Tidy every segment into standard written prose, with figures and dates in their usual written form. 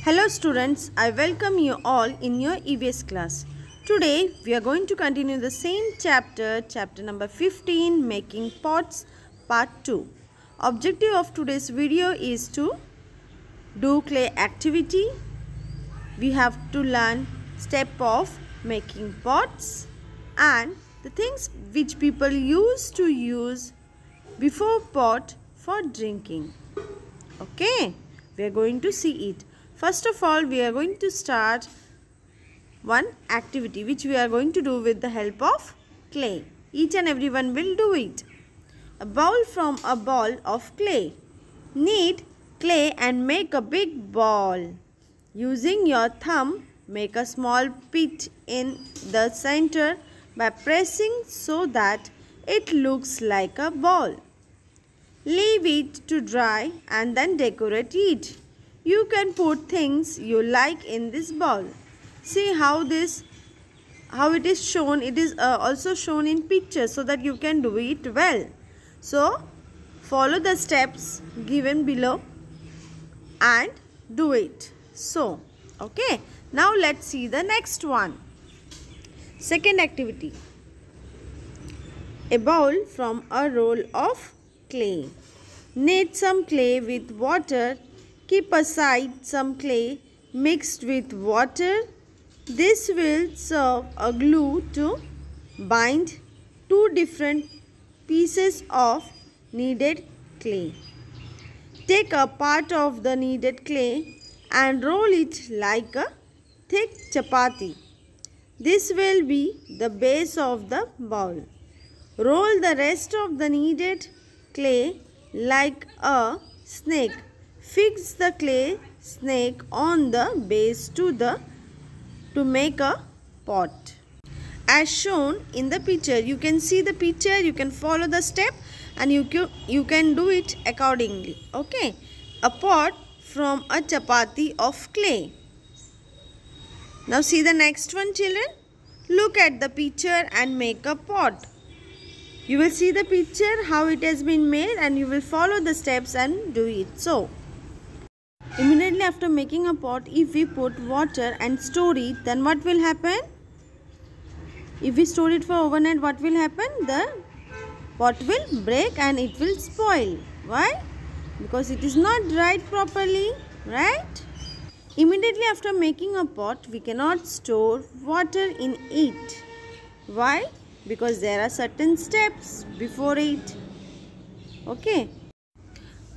Hello students, I welcome you all in your EVS class. Today we are going to continue the same chapter number 15, Making Pots, part 2. Objective of today's video is to do clay activity. We have to learn step of making pots and the things which people used to use before pot for drinking. Okay, we are going to see it. First of all, we are going to start one activity which we are going to do with the help of clay. Each and everyone will do it. A bowl from a ball of clay. Knead clay and make a big ball. Using your thumb, make a small pit in the center by pressing so that it looks like a ball. Leave it to dry and then decorate it. You can put things you like in this ball. See how it is shown. It is also shown in picture so that you can do it well. So follow the steps given below and do it. So okay, now let's see the next one. Second activity. A bowl from a roll of clay. Knead some clay with water. Keep aside some clay mixed with water. This will serve a glue to bind two different pieces of kneaded clay. Take a part of the kneaded clay and roll it like a thick chapati. This will be the base of the bowl. Roll the rest of the kneaded clay like a snake. Fix the clay snake on the base to make a pot. As shown in the picture, you can see the picture, you can follow the step and you can do it accordingly. Okay, a pot from a chapati of clay. Now see the next one, children. Look at the picture and make a pot. You will see the picture how it has been made and you will follow the steps and do it. So immediately after making a pot, if we put water and store it, then what will happen? If we store it for overnight, what will happen? The pot will break and it will spoil. Why? Because it is not dried properly, right? Immediately after making a pot, we cannot store water in it. Why? Because there are certain steps before it. Okay.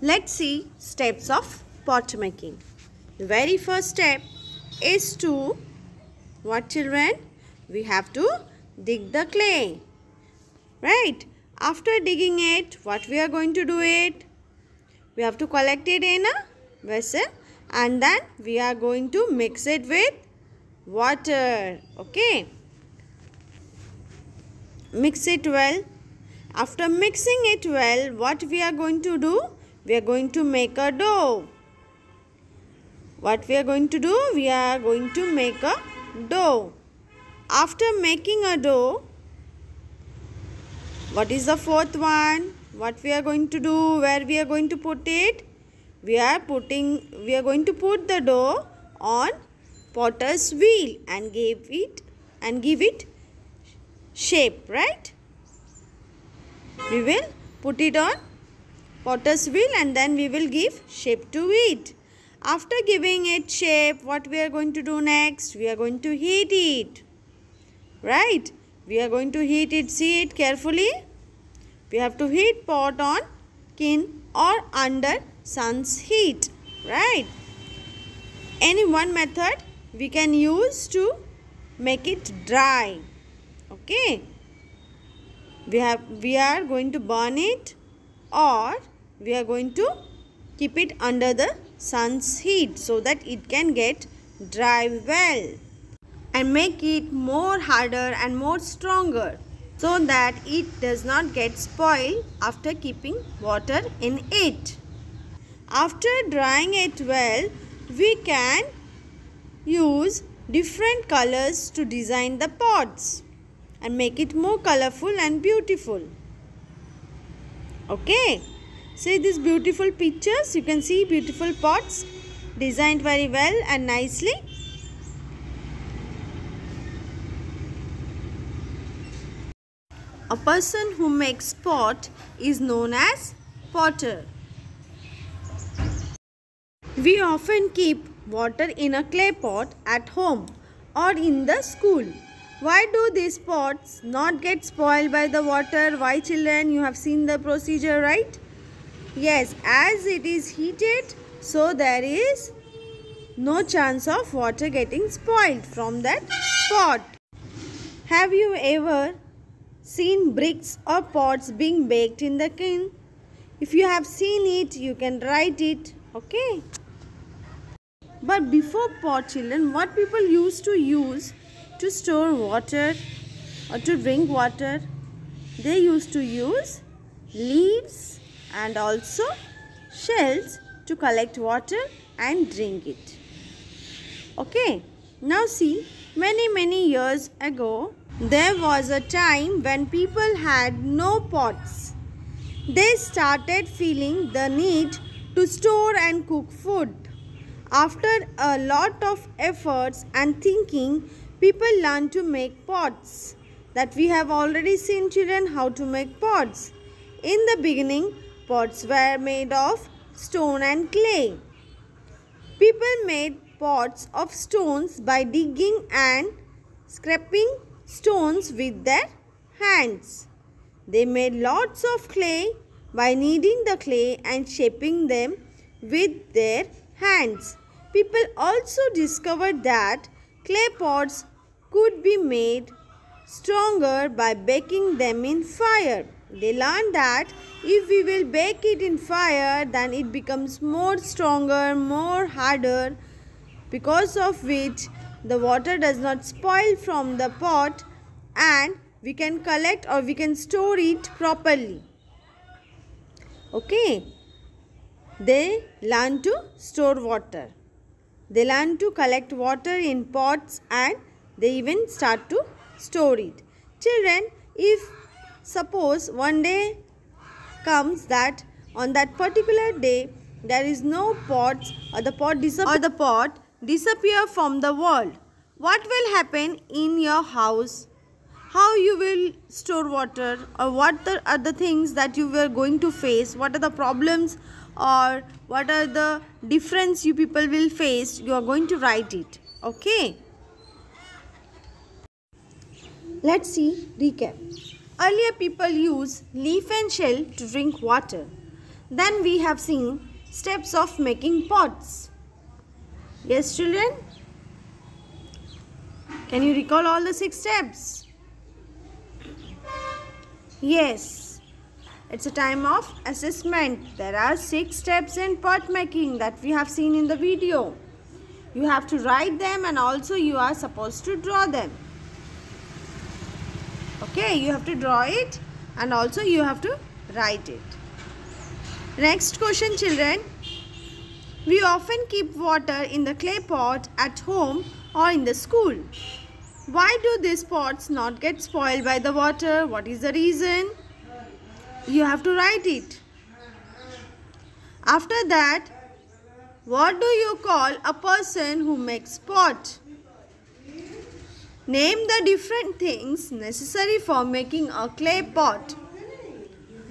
Let's see steps of pot making. The very first step is to, what children? We have to dig the clay. Right? After digging it, what we are going to do it? We have to collect it in a vessel and then we are going to mix it with water. Okay? Mix it well. After mixing it well, what we are going to do? We are going to make a dough. What we are going to do? We are going to make a dough. After making a dough, what is the fourth one? What we are going to do? Where we are going to put it? We are going to put the dough on potter's wheel and give it shape, right? We will put it on potter's wheel and then we will give shape to it. After giving it shape, what we are going to do next? We are going to heat it. Right? We are going to heat it. See it carefully. We have to heat pot on kiln or under sun's heat. Right? Any one method we can use to make it dry. Okay? We are going to burn it or we are going to keep it under the sun's heat so that it can get dry well and make it more harder and more stronger so that it does not get spoiled after keeping water in it. After drying it well, we can use different colors to design the pots and make it more colorful and beautiful. Okay. See these beautiful pictures. You can see beautiful pots. designed very well and nicely. A person who makes pot is known as potter. We often keep water in a clay pot at home or in the school. Why do these pots not get spoiled by the water? Why, children? You have seen the procedure, right? Yes, as it is heated, so there is no chance of water getting spoiled from that pot. Have you ever seen bricks or pots being baked in the kiln? If you have seen it, you can write it, okay? But before pot, children, what people used to use to store water or to drink water, they used to use leaves and also shells to collect water and drink it. Okay, now see, many years ago, there was a time when people had no pots. They started feeling the need to store and cook food. After a lot of efforts and thinking, people learned to make pots. That we have already seen, children, how to make pots. In the beginning, pots were made of stone and clay. People made pots of stones by digging and scraping stones with their hands. They made lots of clay by kneading the clay and shaping them with their hands. People also discovered that clay pots could be made stronger by baking them in fire. They learned that if we will bake it in fire, then it becomes more stronger, more harder, because of which the water does not spoil from the pot and we can collect or we can store it properly. Okay. They learn to store water. They learn to collect water in pots and they even start to store it. Children, if suppose one day comes that on that particular day there is no pots or the pot disappear from the world, what will happen in your house? How you will store water, or what are the things that you were going to face? What are the problems or what are the difference you people will face? You are going to write it. Okay. Let's see recap. Earlier people use leaf and shell to drink water. Then we have seen steps of making pots. Yes, children? Can you recall all the 6 steps? Yes. It's a time of assessment. There are 6 steps in pot making that we have seen in the video. You have to write them and also you are supposed to draw them. Okay, you have to draw it and also you have to write it. Next question, children. We often keep water in the clay pot at home or in the school. Why do these pots not get spoiled by the water? What is the reason? You have to write it. After that, what do you call a person who makes pot? Name the different things necessary for making a clay pot.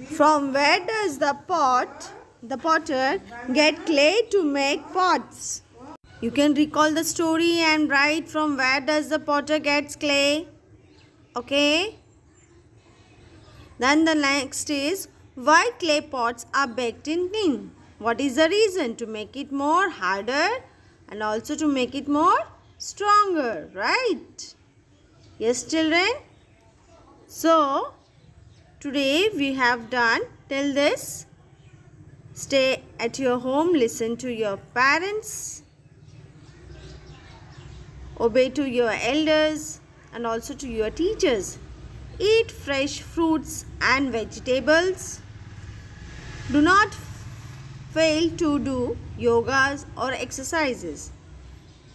From where does the potter get clay to make pots? You can recall the story and write from where does the potter gets clay. Okay. Then the next is why clay pots are baked in tin. What is the reason? To make it more harder and also to make it more stronger, right? Yes, children. So, today we have done till this. Stay at your home, listen to your parents, obey to your elders and also to your teachers. Eat fresh fruits and vegetables. Do not fail to do yogas or exercises.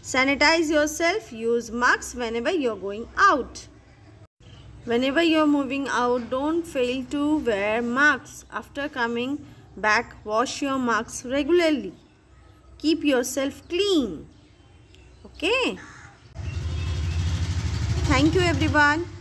Sanitize yourself. Use masks whenever you are going out. Whenever you are moving out, don't fail to wear masks. After coming back, wash your masks regularly. keep yourself clean. Okay. Thank you everyone.